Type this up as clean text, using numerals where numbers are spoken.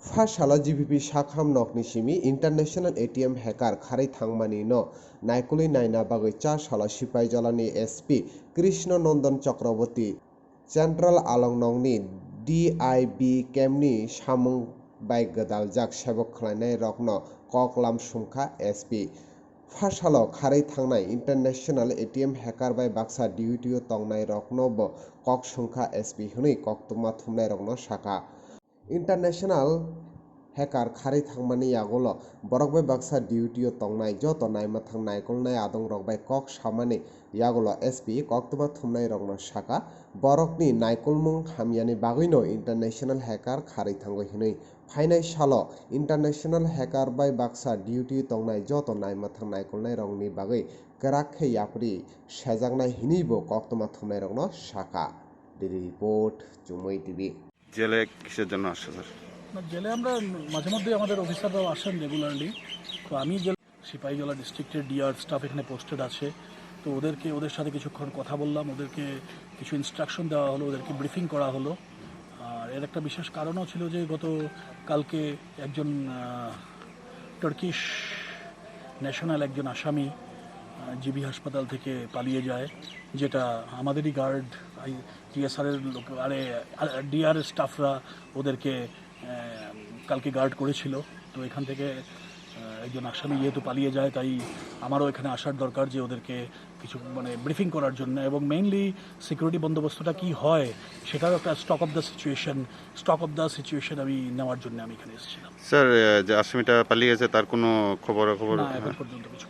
Fashala GBP Shakham Noknishimi International ATM Hacker Khari Thangmani no Naikuli Naina Bagui Char Shala Sipai Jalani SP Krishna Nondan Chakraborty Central Alongnongni DIB Kemni Shamung Bai Gadaljak Sebok Khlainai Rokno Koklam Sumkha SP Fashala Khari Thangnai International ATM Hacker by Baksa Duty Tongnai Rokno Bo Kok Sumkha SP Huni Koktuma Thumnai Rokno Shaka International Hacker Khari Thangmani Yagolo Borok by Baksa Duty Tongnai Joto Naima Thang Naikolnai Adong Rok by Kok Shamani Yagolo SP Koktuma Thumnai Rokno Shaka Borokni Naikolmung Hamiani Bagino International Hacker Khari Thango Hinui Phainai Shalo International Hacker by Baksa Duty Tongnai Joto Naima Thang Naikolnai Rokni Bagui Karakhe Yapri Shajangnai Hinibo Koktuma Thumnai Rokno Shaka Report Chumoi TV জেলে কিসের জন্য আসছে sir? জেলে আমরা মাঝে মধ্যে আমাদের অফিসাররাও আসেন রেগুলারলি। তো আমি সিপাহীজলা ডিস্ট্রিক্টের ডিআর স্টাফ এখানে পোস্টেড আছে। তো ওদের সাথে কিছুক্ষণ কথা বললাম, ওদেরকে কিছু ইনস্ট্রাকশন দেওয়া হলো, ওদেরকে ব্রিফিং করা হলো। আর এর একটা বিশেষ কারণও ছিল যে কালকে একজন টার্কিশ ন্যাশনাল একজন আসামি জিবি হাসপাতাল থেকে পালিয়ে যায়, যেটা আমাদেরই গার্ড টিএসআরের লোক ডিআর স্টাফরা ওদেরকে কালকে গার্ড করেছিল। তো এখান থেকে একজন আসামি যেহেতু পালিয়ে যায়, তাই আমারও এখানে আসার দরকার যে ওদেরকে কিছু ব্রিফিং করার জন্য, এবং মেইনলি সিকিউরিটি বন্দোবস্তটা কি হয় সেটারও একটা স্টক অফ দ্য সিচুয়েশন আমি নেওয়ার জন্য আমি এখানে এসেছিলাম। স্যার, যে আসামিটা পালিয়ে গেছে তার কোনো খবর না, এখন পর্যন্ত কিছু